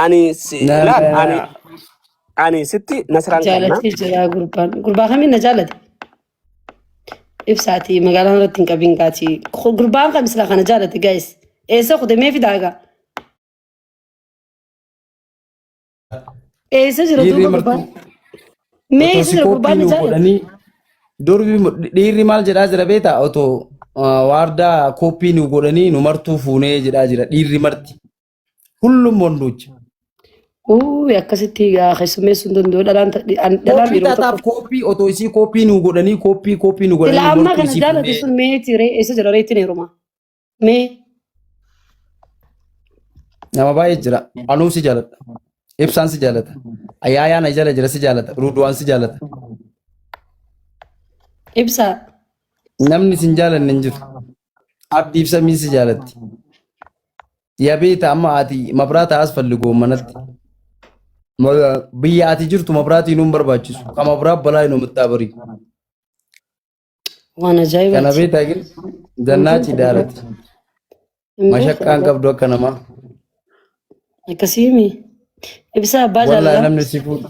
أني ستي نسران جالت في جرا قربان خمين نجالت إفساتي مقالة رتين كابينكاتي قربان خمس لا خنا جالت جايز إيه سأخذ ما في داعي إيه سجل قربان ما سجل قربان نجالت Durbi dhiirri maal jedhaa jira beektaa otoo waardaa koppii nu godhanii nu martuu fuunee jedhaa jira dhiirri marti hullum wanduucha. Akkasitti keessummeessuun danda'u dhalaan Koppii taataaf koppii otoo isii koppii nu godhanii koppii nu godhanii. Ilaa ammaa kana jaalatu sun meetii ree eessa jira reetiin heeruma mee. Nama baay'ee jira anuu si jaalladha ibsaan si jaallata ayyaayaan ajala jira si jaallata ruuduwaan si jaallata. Ibsa. Namni sin jaalanne hin jiru. Abdii ibsa mi si jaalatti. Yaa beektaa amma ati mabraata as falligoo manatti. Biyya ati jirtu mabraatii nuun barbaachisu. Kan mabraat balaa hin oomixaa barii. Waan ajaa'ibaati. Kana beektaa gil jannaachi daarati. Mashaqqaan qabdu akka namaa. Akkasiimi. Ibsa abbaa jaalala. Wallaahi namni si fuudha.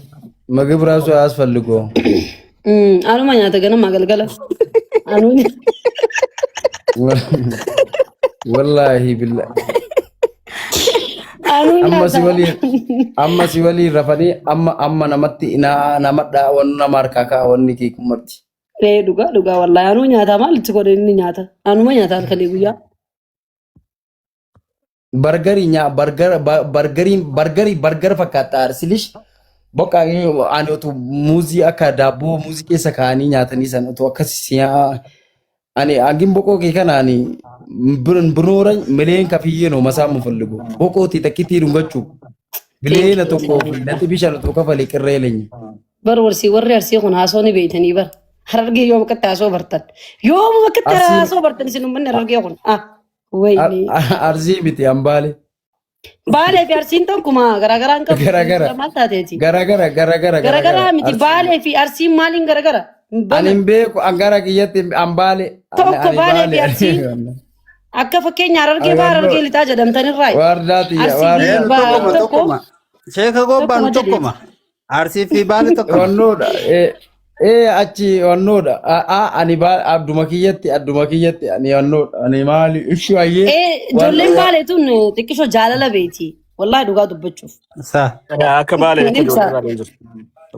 Magibraa soo as falligoo. Anuma nyaata ganama galgala. Anuni. Wallahi billah. Amma si wali rafanii amma namatti namadha wannu nama harkaa ka'a wanni kee kummarti. Dhugaa wallahi anuu nyaata maalitti godhe inni nyaata. Anuma nyaata halkanii guyyaa. Bargarii fakkaata arsilish. Bakka ani otu muuzii akka daabboo muuzii keessa kaa'anii nyaatanii sana otu akkasii ani angin boqoo kee kana ani biroora mileen kafiyyee no masaa mu falligo boqooti takkitii dhungachuu bileena tokko natti bishaan tokko kafalee qirree leenye. Warri arsii kun haasoo ni beeytanii bar harargee yoom akkatti haasoo bartan yoom akkatti haasoo bartan isin uummanni harargee kun wayii. Arsii miti hambaalee. Baalee fi arsiin tokkuma garaagaraan qabu. Garaagaraa miti baalee fi arsiin maaliin garaagara? Ani hin beeku angara kiyyatti hambaalee. Tokko baalee fi arsiin akka fakkeenya harargee baa harargee lixaa jedhamtanirraa. Waardaati. Tokkuma. Sheeka gobbaan tokkuma. Arsii fi baalee tokkuma. Wannoodha. Achi wannoodha. Ani adduma kiyyatti ani wannoodha. Ani maali ishuu ayyee. Ijoolleen baalee tun xiqqishoo jaalala beeti. Wallahi dhugaa dubbachuuf. Akka baalee.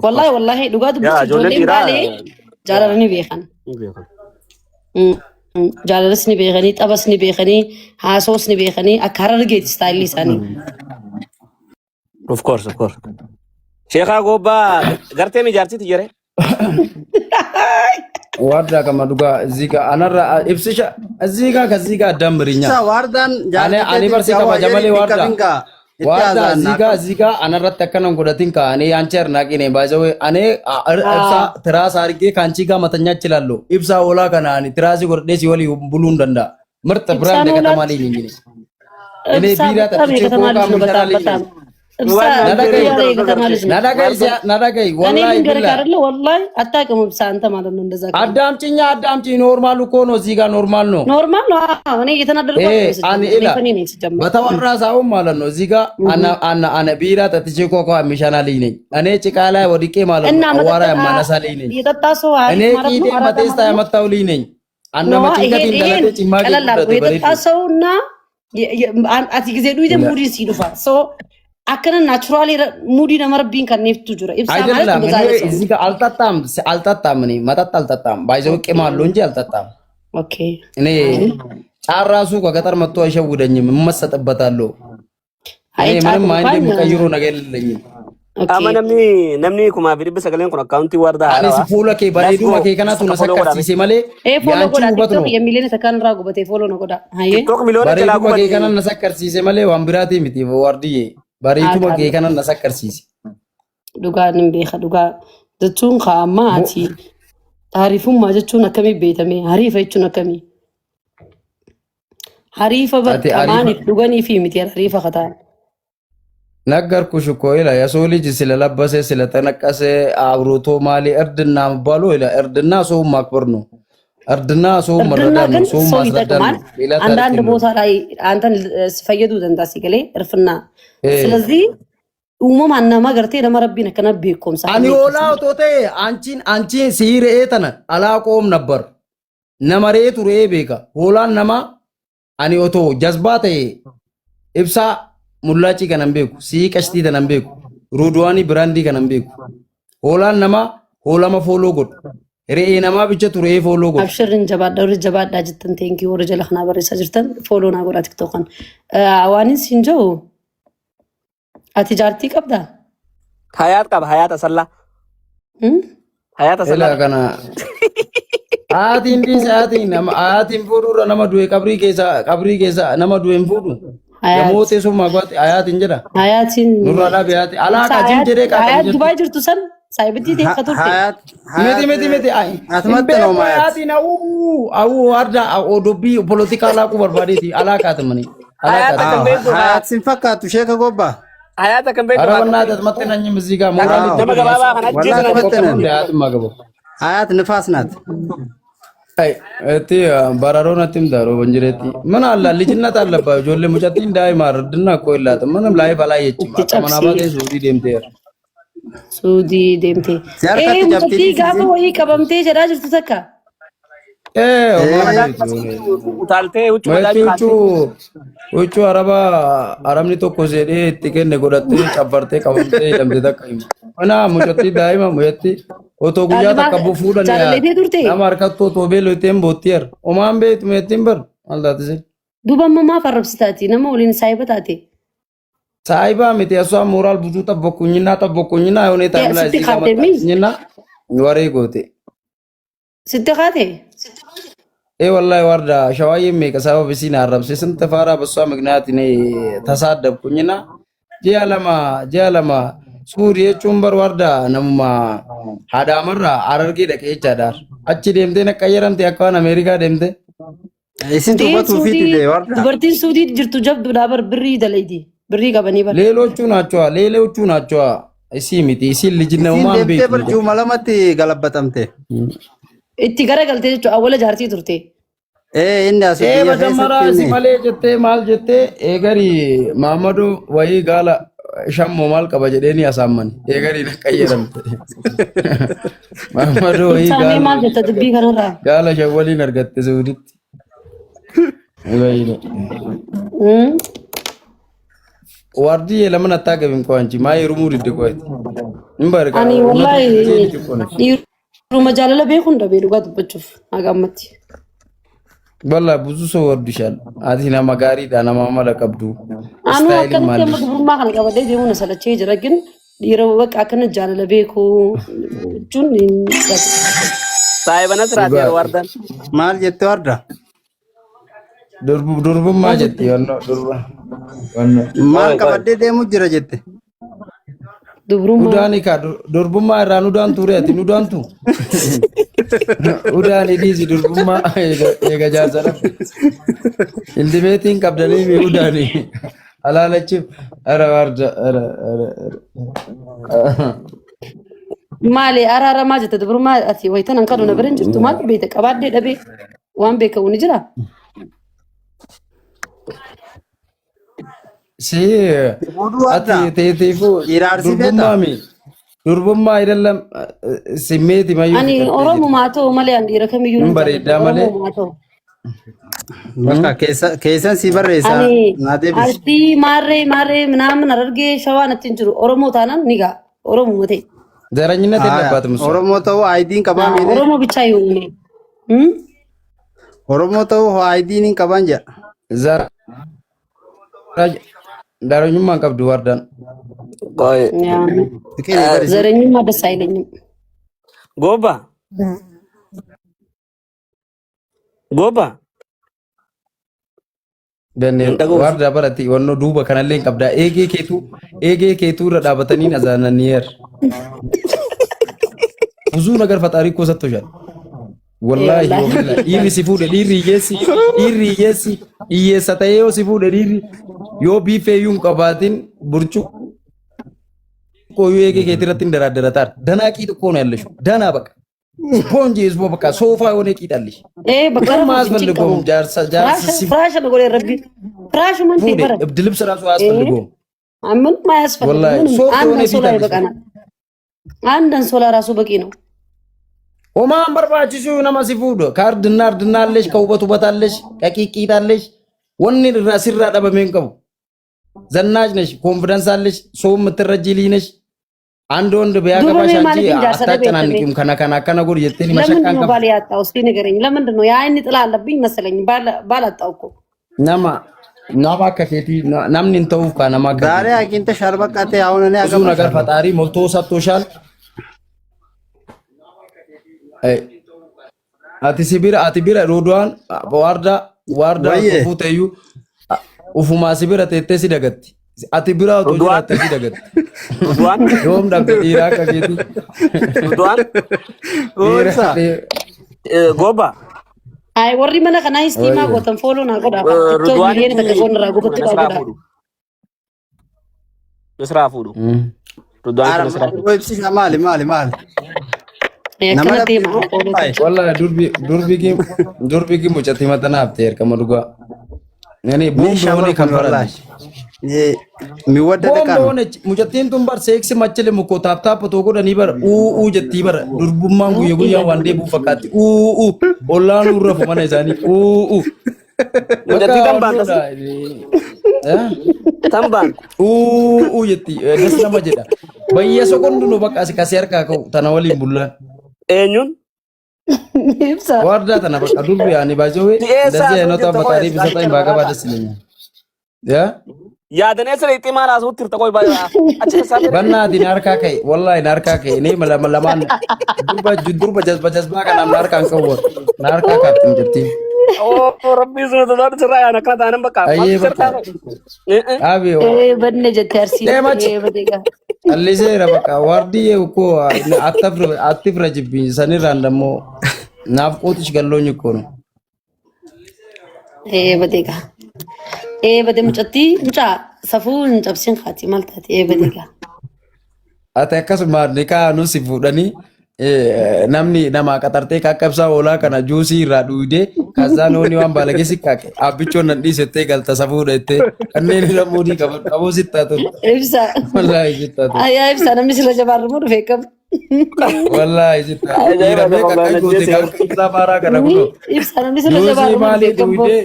Wallahi dhugaa dubbachuuf ijoolleen baalee jaalala ni beekan. Jaalalas ni beekanii, xabas ni beekanii, haasoos ni beekanii akka harargeeti istaayilii isaanii. Of course. Sheekaa gobbaa gartee mijaartiiti jire. Warda kama duga ziga anarra ibsisha ziga damrinya wardan ani barsi kama jamale warda ziga anarra takkanan godatin ka ani ancher naqine bajawe ane ibsa tiras arge kanchi ga matanya chilallo ibsa ola kana ani tirasi gordesi wali bulun danda marta brand ka tamali ningine ene bira ta tiche ko ka musharali nadagai wallahi attaque mubsanta ማለት ነው እንደዛ አዳምጪ ኖርማል እኮ ነው እዚህ ጋር ኖርማል ነው እኔ እየተናደርኩ በተወራሳው ማለት ነው እዚህ ጋር አና ቢራ ጠጥቼ ኮኮ ሚሻናልኝ ነኝ እኔ ጭቃ ላይ ወድቄ ማለት ነው አዋራ ያማነሳልኝ ነኝ እኔ ቂጤ መቴስታ ያመጣውልኝ ነኝ አና መጭንቀት እንደለተ ጭማቂ የጠጣሰውና አቲ ጊዜ ዱይደ ሙዲ ሲዱፋ akkana naturally moody namarbiin kan neeftu jira ibsa ማለት እዚህ ጋር አልጣጣም እኔ መጠጥ አልጣጣም ባይዘው ቂማለሁ እንጂ አልጣጣም ኦኬ እኔ ጫራሱ ከገጠር መጥቶ አይሸውደኝም እመሰጥበታለሁ እኔ ምንም ማይንድ የሚቀይሩ ነገር የለኝም namni kuma bidib sagaleen kun account warda ani si fuula kee bareeduma kee kanatu na sakkarsiise malee yaanchi hubatno yemileen takan raa gubate follow na goda haye bareeduma kee kanan na sakkarsiise malee waan biraati miti wardiyee bareeduma kee kanan na sakkarsiise dhugaa nin beeka dhugaa jechuun qaama ati taarifummaa jechuun akkamii beekame hariifa jechuun akkamii hariifa bakka dhuganii fi miti hariifa qataan ነገርኩሽ እኮ ይላል የሰው ልጅ ስለለበሰ ስለተነቀሰ አብሮቶ ማሊ እርድና መባሉ ይላል እርድና ሰው ማክበር ነው እርድና ሰው መረዳት ነው ሰው ማስረዳት ነው አንዳንድ ቦታ ላይ አንተን ሲፈየዱ ዘንዳ ሲገሌ እርፍና ስለዚህ uumamaan nama gartee nama rabbiin akkana beekumsa. Ani hoolaa otoo ta'e anchiin sii re'ee tana alaa qoom nabbar. Nama re'ee turee beeka. Hoolaan nama ani otoo jazbaa ta'e ibsaa mullaachii kanan beeku. Sii qashtii kanan beeku. Ruuduwaanii biraandii kanan beeku. Hoolaan nama hoolama fooloo godhu. Re'ee namaa bicha turee fooloo godhu. Abshirrin jabaadhaa jettan teenkii warra jala kanaa barreessaa jirtan fooloo naa godhaa tiktookan. Waanis hin jiru. Ati jaartii qabdaa? Hayaat qaba hayaat asallaa. Hayaat asallaa. Ilaa kana haatiin fuudhuurra nama du'e qabrii keessa nama du'e hin fuudhu. Gamoo teessuma gooti hayaatiin jedha. Hayaatiin. Nurraa dhaabe hayaati. Alaa kaajim jedhee qaqqabu. Hayaat Dubaay jirtu san saayibitti teekka turte. Miti. Asumatti nooma hayaatiin awuu arda dubbii poolitikaa laaquu barbaadeeti alaa kaatamanii. Hayaat sin fakkaatu sheeka gobbaa. Hayaat akkam beektu. Arabannaa tasmatti nanyi muuziqaa mooraalii. Nama gabaabaa kana ajjeesan. Hayaat nifaas naat. Itti bararoon atti himdaaroo banjireetti. Mana allaa lijinna taallabaa ijoollee mucattiin daa'ima ardinna akkoo illaata. Mana laayif alaa jechuudha. Mana baatee suudii deemteera. Suudii deemtee. Mucattii gaafa wayii qabamtee jedhaa jirtu takka. Utaaltee huccuu arabni tokko jedhee itti kenne godhattee cabbartee qabamtee hidhamte takka hima. Mana mucattii daa'ima mucattii otoo guyyaa takka fuudhan nama harkattuu otoo beeloo ittiin boottiyeera. Omaan beektu meettiin bar maal taate se. Duuba amma maaf arrabsitaati nama waliin saayiba taate. Saayiba miti asoo mooraal butuu tabbokkunyinaa yoonee taa'imilaa isii qabataa waree goote. Sitti kaate. والله وردا شوايم ميك سبب بسينا الرب سنت فارا بس مغناتني تصادب كنينا جالما سوريا چومبر وردا نما هذا مرة عرركي دكي جدار أشي ديمته نكايرام تياكوان أمريكا ديمته isin tuubatu fiiti de warda dubartiin suudii jirtu jabdu dhaabar birrii dalaydi birrii qabanii bar leeloo chuunachua isii miti isii lijinna umaan beektu deemtee barjuu malamatti galabbatamte itti garagaltee jechuudha awwala jaartii turte. Inni asii biyya Majammara si malee jettee maal jettee eegari Maamadu wayii gaala shammoo maal qaba jedheeni asaammani eegari qayyadamte. Maamadu wayii Saamee maal jetta dubbii kanarraa? gaala shawwaliin argatte Suuditti. Wardii lama nattaa gabin qo'anchi maa yeroo didde qo'eeti. Ani wallahi Ruma jaalala beekuun dhabee dhugaa dubbachuuf hagammatti. Walaa buusu soo wardishaan ati nama gaariidha nama amala qabdu. Anu akkanatti amma dubrummaa kana qabadee deemuu na salachee jira gin dhiira bakka akkana jaalala beekuu jechuun Saayibanas raatee wardan. maal jette warda Durbummaa jetti yonnoo durba. maal qabaddee deemu jira jette dubrummaa. Udaani ka durbummaa irraan udaan ture ati udaan tu. Udaani dhiisi durbummaa eega jaarsana. Ildimeetiin qabdanii mi udaani. Alaalachiif ara warda ara. Maali araaramaa jette dubrummaa ati waytan an kadhu na birin jirtu maal beekte qabaddee dhabee waan beekamu ni jira. Si ati teetiifu durbummaa idallam simmeeti mayyuu. Ani Oromumaa ta'u malee an dhiira kamiyyuu hin bareeddaa malee. bakka keessan si barreessa naa deebis Artii maarree ምናምን አደርጌ ሸዋ ነትን jiru Oromoo taanaan ni gaa Oromoo ta'e. Zaranyinat የለባትም እሷ። ኦሮሞ ta'uu አይዲin qabaa miidhe Oromoo ብቻ ይሁን ኦሮሞ ta'uu አይዲin hin qaban jedha Daranyummaan qabdu wardaan. ዘረኝማ ደስ አይለኝም። ጎባ warda barati wanno duuba kanallee hin qabda eegee keetuu irra dhaabatanii azaananiyer ብዙ ነገር ፈጣሪ እኮ ሰጥቶሻል ወላሂ dhiirri si fuudhe dhiirri hiyyeessi hiyyeessa ta'ee yoo si fuudhe dhiirri yoo biifeeyyuu hin qabaatin burcuqqoo yoo eegee keetii irratti hin daraddarataan danaa qii xiqqoo ነው ያለሽው ደህና በቃ ስፖንጅ ህዝቦ በቃ ሶፋ የሆነ ቂጣልሽ በቀረም አያስፈልገውም ጃርሳ ፍራሽ ነው ጎለ ረቢ ፍራሽ ምን ይበረ እብድ ልብስ ራሱ አያስፈልገውም ምን ማያስፈልግ ወላሂ ምንም ሶፍት አንድ ሆነ አንሶላ ፊት ይበቃናል። አንድ አንሶላ ራሱ በቂ ነው። ኦማን በርባቺሱ ነማ ሲፉዶ ካርድ እናርድናለሽ ከውበት ውበታለሽ ከቂቂታለሽ ወኒ ራሲራ ደበሜን ቀቡ ዘናጅ ነሽ ኮንፊደንስ አለሽ ሰው የምትረጂ ልጅ ነሽ። አንድ ወንድ ቢያገባሽ አንቺ አታጨናንቂም። ከና ጎር የትኒ መሸካን ለምን ነው ባል ያጣው? እስቲ ንገረኝ። ለምንድን ነው የአይን ጥላ አለብኝ መሰለኝ ባል አጣው እኮ ናማ ከፌቲ ናምን እንተው ካናማ ዛሬ አግኝተሽ አልበቃቴ አሁን እኔ ብዙ ነገር ፈጣሪ ሞልቶ ሰጥቶሻል። አቲ ቢራ ሮዶዋን ዋርዳ ፉተዩ ኡፉማ ሲቢራ ተቴሲ ደገቲ አቲ ቢራ ሮዶዋ ተቴሲ ደገቲ ሮዶዋን ዮም ዳብ ዲራ ከጌቲ ሮዶዋን ኦርሳ ጎባ አይ ወሪ መነ ከናይ ስቲማ ጎተን ፎሎ ና ጎዳ ሮዶዋን ይሄን ተከጎን ራጉ ተተቃጎዳ መስራፉዱ ሮዶዋን መስራፉ ወይብሲ ማሊ ወላሂ ዱርቢ ሙጨቲ መጠና አብቴር ከመዱጋ እኔ ቦምብ ሆነ ከፈራላሽ የሚወደድ ቃል ሆነ ሙጨቲን ቱምበር ሴክስ መችልም እኮ ታፕታፕ ቶጎ ደኒ በር ጀቲ በር ዱርቡማን ጉያ ዋንዴ ቡፈካቲ ኦላኑ ረፉ ማነ ዛኒ ሙጨቲ ተንባን ጀቲ ደስ ለማጀዳ በየሰኮንዱ ነው በቃ ሲካሲያርካ ከው ተናወሊ ቡላ ኤኙን ይብሳ ዋርዳ ተና በቃ ዱርቢ ያኒ ባጆዌ እንደዚህ አይነት ፈጣሪ ቢሰጣኝ ባገባ ደስ ይለኛል። ያደኔ ስለ ኢማራ ሱትር ተቆይ አቸሳለ በእናትህ ናርካከይ ወላሂ ናርካከይ እኔ ለማን ዱርባ ጀዝባ ከና ናርካን ከወር ናርካካት እንጀቲ ረቢ ሱነ ተዛድ ስራ ያነካታ ነን በቃ አቢዮ በነ ጀተርሲ በደጋ አለዘራ በቃ ዋርዲ እኮ አትፍረጅብኝ ሰኒራን ደግሞ ናፍቆትሽ ገሎኝ እኮ ነው። በደጋ በደምጨቲ ሙጫ ሰፉን ጨብሲን ኻቲ ማልታት በደጋ አተከስ ማድኒካ ነው ሲፉደኒ namni nama qaxartee qaqqabsaa oolaa kana juusii irraa dhuudee kaza nooni waan balage sikkake abbichoon nan dhiisettee galta safuudha jettee kanneen rammuudii qabuu sittaatu ibsa wallaahi sittaatu ayaa ibsa namni sirra jabaarramoo dhufee qabu wallaahi sittaatu dhiiramee qaqqay goote qaqqabsaa baaraa kana kunoo ibsa namni sirra juusii jabaarramoo maalii dhufee qabu dhuudee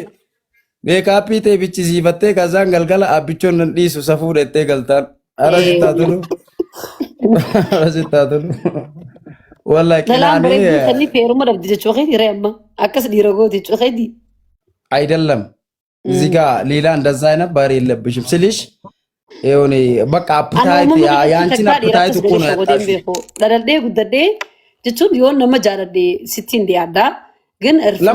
meekaappii ta'e bichisiifattee kazaan galgala abbichoon nan dhiisu safuudha jettee galtaan ara sittaatunu والله ሰላም كلاني በረግ ከኒ ፔሩ መደብ ዲጀ ቾኸዲ ረማ አከስ ዲረጎት ቾኸዲ አይደለም እዚህ ጋር ሌላ እንደዛ አይነት ባህሪ የለብሽም ስልሽ ይሁን በቃ አፕታይት ያንቺን አፕታይት እኮ ነው ያጣሽው ደደልዴ ጉደዴ ጅቹን ይሆን ነው መጃረዴ ሲቲ እንዲያዳ ግን እርፍና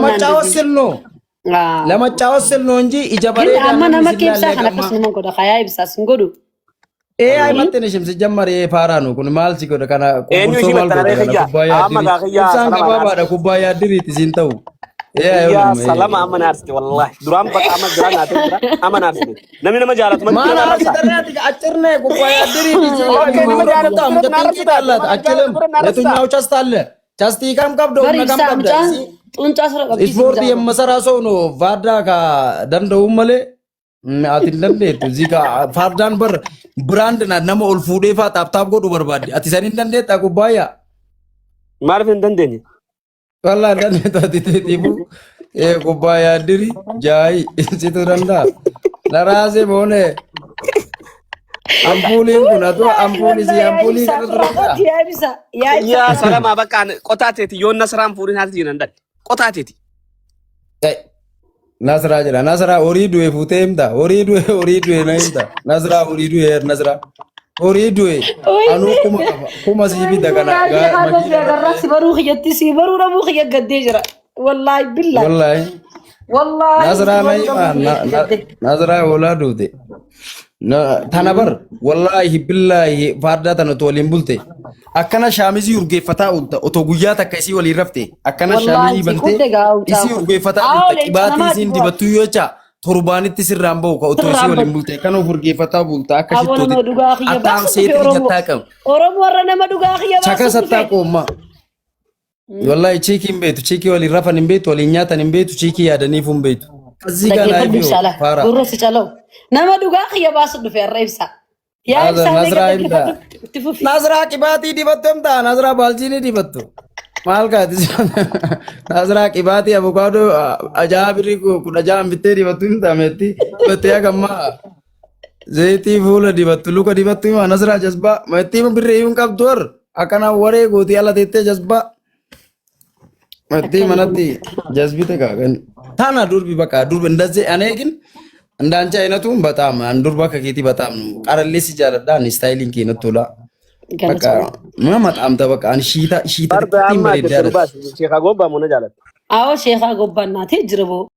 ለመጫወት ስል ነው እንጂ ኢጀበሬ አማና መከብሳ ከነከስ ነው ጎዳ ኻያ ይብሳስ እንጎዱ አይ መጥነሽም ሲጀመር የፓራ ነው ኩን ማል ሲጎደ ካና ኤኒው ሲመጣረ ከያ አማጋ ከያ ሰላም ኩባያ ድሪት ሲንተው ያ ሰላም አማና አርስቲ ወላሂ ዱራም በቃ አማግራና አትግራ አማና አርስቲ ለምን መጃላት ማና አርስቲ አጭርነ ኩባያ ድሪት ሲንተው አጭለም የቱኛው ቻስት አለ ቻስቲ ካም ካብዶ ነጋም ካብዳ ጡንጫ ስራ ስፖርት የመሰራ ሰው ነው ቫዳ ካ ደንደው መለ አቲን ደንዴቱ ዚጋ ፋርዳን በር ብራንድ ና ነሞ ኦልፉዴፋ ታፕታፕ ጎዱ በርባዲ አቲ ሰኒን ደንዴታ ኩባያ ማርፊን ደንዴኝ ወላ ደንዴታ ቲቲቡ ኩባያ ድሪ ጃይ ሲቱ ደንዳ ለራሴ ሆነ አምፑሊ ኩናቱ አምፑሊ ዚ አምፑሊ ያ ሰላማ በቃ ቆታቴቲ የሆነ ስራም ፉሪን አትጂ ነንዳል ቆታቴቲ nasra jira nasra oridu e futemda oridu naimda nasra oridu e nasra oridu e anu kuma sibi daga na makina sibaru khiyati sibaru rabu khiyat gadde jira wallahi billahi wallahi nasra naima nasra oladu de tanabar wallahi billahi farda tan tolin bulte akkana shamizi urgeeffata ulta oto guyyaa takka isii walii rafte akkana shamizi bante isii urgeeffata ulta qibaati isiin dibattu yocha torbaanitti sirraan bahu ka oto isii waliin bulte kan of urgeeffata bulta akka shittooti attaan seetii jattaa qabu oromo warra nama dhugaa khiyya chaka sattaa qoomma wallahi chiikiin beetu chiikii waliin rafan hin beetu waliin nyaatan hin beetu chiikii yaadaniif hin beetu እዚህ ጋር ላይ ቢዮ ፋራ ጉሮ ሲጨለው nama dhugaa khiyya baasu dhufe arreebsa yaa Nasraa ibsaa himta. itti fufi. Nasraa qibaatii dibattu himta. Nasraa baalchiinii dibattu. Maal kaati? Nasraa qibaatii abukaadoo ajaa'ibii kudha ja'an bittee dibattu himta meetti. Battee hagammaa zayitii fuula dibattu luka dibattu hima Nasraa jazbaa. Meetti birree himuun qabdu hor akkana waree gootii ala teettee jazbaa. Meetti manatti jazbite kaagan. Tana durbi bakka durbi እንደዚህ እኔ ግን እንዳንቺ አይነቱ በጣም አንዱርባ ከኬቲ በጣም ነው ቀረልሽ ይጃለዳን ስታይሊንግ ከነቶላ በቃ ማማጣም ተበቃ ሺታ ሺታ Barba amma ቲም dirbaas sheekha gobba mona jaalata. አዎ ሼኻ ጎባ እናቴ ጅርቦ